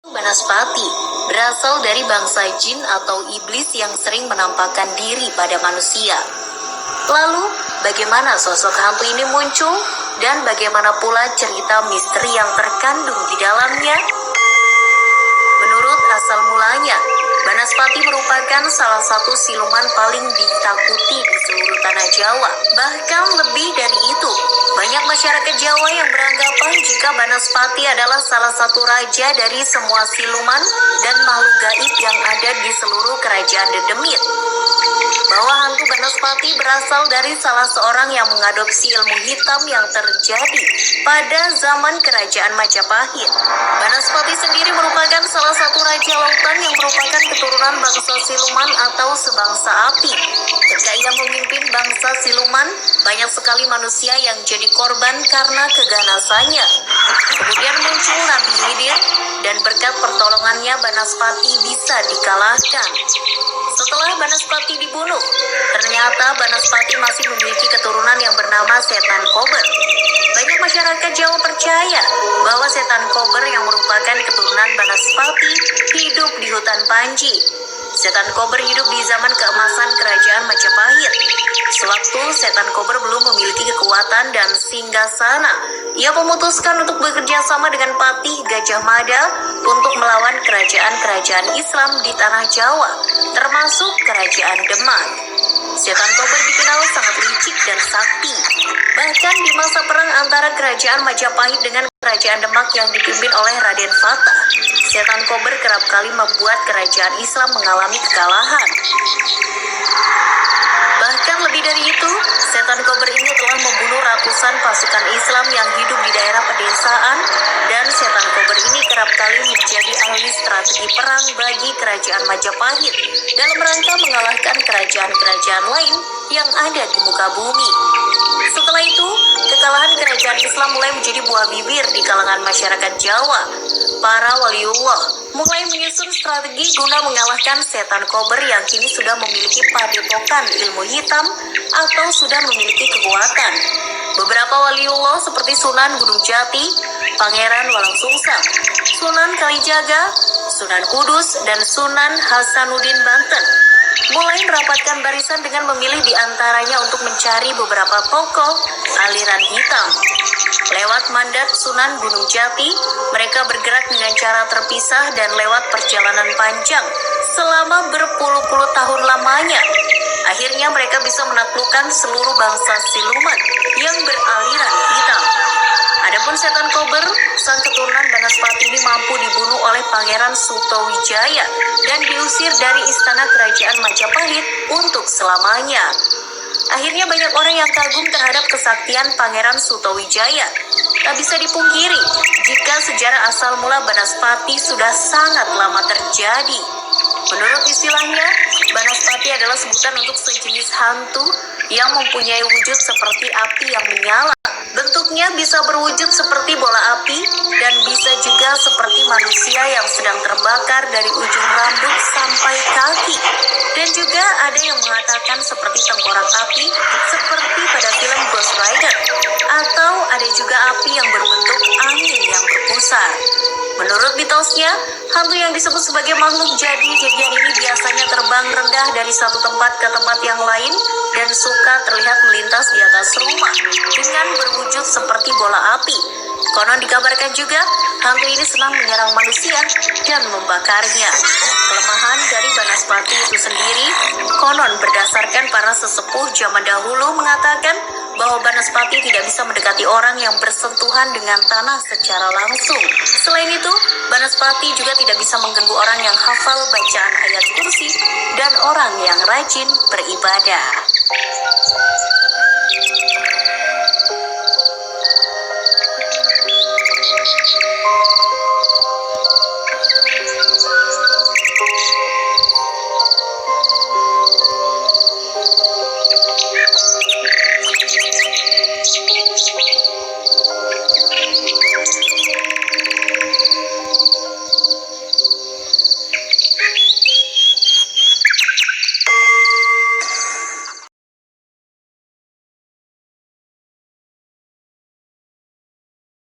Banaspati berasal dari bangsa jin atau iblis yang sering menampakkan diri pada manusia. Lalu, bagaimana sosok hantu ini muncul dan bagaimana pula cerita misteri yang terkandung di dalamnya? Menurut asal mulanya, Banaspati merupakan salah satu siluman paling ditakuti di seluruh tanah Jawa. Bahkan lebih dari itu, banyak masyarakat Jawa yang beranggapan jika Banaspati adalah salah satu raja dari semua siluman dan makhluk gaib yang ada di seluruh kerajaan Dedemit. Bahwa hantu Banaspati berasal dari salah seorang yang mengadopsi ilmu hitam yang terjadi pada zaman kerajaan Majapahit. Banaspati sendiri merupakan salah satu raja lautan yang merupakan keturunan bangsa siluman atau sebangsa api. Ketika ia memimpin bangsa siluman, banyak sekali manusia yang jadi korban karena keganasannya. Kemudian muncul Nabi Khidir dan berkat pertolongannya Banaspati bisa dikalahkan. Setelah Banaspati dibunuh, ternyata Banaspati masih memiliki keturunan yang bernama Setan Kober. Banyak masyarakat Jawa percaya bahwa Setan Kober yang merupakan keturunan Banaspati hidup di hutan Panji. Setan Kober hidup di zaman keemasan kerajaan Majapahit. Sewaktu Setan Kober belum memiliki kekuatan dan singgasana, ia memutuskan untuk bekerja sama dengan Patih Gajah Mada untuk melawan kerajaan-kerajaan Islam di tanah Jawa, termasuk kerajaan Demak. Setan Kober dikenal sangat licik dan sakti. Bahkan di masa perang antara kerajaan Majapahit dengan kerajaan Demak yang dipimpin oleh Raden Fatah, Setan Kober kerap kali membuat kerajaan Islam mengalami kekalahan. Bahkan lebih dari itu, Setan Kober ini telah membunuh ratusan pasukan Islam yang hidup di daerah pedesaan, dan Setan Kober ini kerap kali menjadi ahli strategi perang bagi kerajaan Majapahit dalam rangka mengalahkan kerajaan-kerajaan lain yang ada di muka bumi. Setelah itu, kekalahan kerajaan Islam mulai menjadi buah bibir di kalangan masyarakat Jawa. Para waliullah mulai menyusun strategi guna mengalahkan Setan Kober yang kini sudah memiliki padepokan ilmu hitam atau sudah memiliki kekuatan. Beberapa waliullah seperti Sunan Gunung Jati, Pangeran Walangsungsang, Sunan Kalijaga, Sunan Kudus, dan Sunan Hasanuddin Banten mulai merapatkan barisan dengan memilih di antaranya untuk mencari beberapa tokoh aliran hitam. Lewat mandat Sunan Gunung Jati, mereka bergerak dengan cara terpisah dan lewat perjalanan panjang selama berpuluh-puluh tahun lamanya. Akhirnya mereka bisa menaklukkan seluruh bangsa siluman yang beraliran hitam. Adapun Setan Kober, sang keturunan Banaspati ini mampu dibunuh oleh Pangeran Sutawijaya dan diusir dari istana kerajaan Majapahit untuk selamanya. Akhirnya banyak orang yang kagum terhadap kesaktian Pangeran Sutawijaya. Tak bisa dipungkiri jika sejarah asal mula Banaspati sudah sangat lama terjadi. Menurut istilahnya, Banaspati adalah sebutan untuk sejenis hantu yang mempunyai wujud seperti api yang menyala. Bentuknya bisa berwujud seperti bola api dan bisa juga seperti manusia yang sedang terbakar dari ujung rambut sampai kaki. Dan juga ada yang mengatakan seperti tengkorak api seperti pada film Ghost Rider. Atau ada juga api yang berbentuk angin yang berpusar. Menurut mitosnya, hantu yang disebut sebagai makhluk jadi-jadian ini biasanya terbang rendah dari satu tempat ke tempat yang lain dan suka terlihat melintas di atas rumah dengan berwujud seperti bola api. Konon dikabarkan juga, hantu ini senang menyerang manusia dan membakarnya. Kelemahan dari Banaspati itu sendiri, konon berdasarkan para sesepuh zaman dahulu mengatakan bahwa Banaspati tidak bisa mendekati orang yang bersentuhan dengan tanah secara langsung. Selain itu, Banaspati juga tidak bisa mengganggu orang yang hafal bacaan ayat kursi dan orang yang rajin beribadah.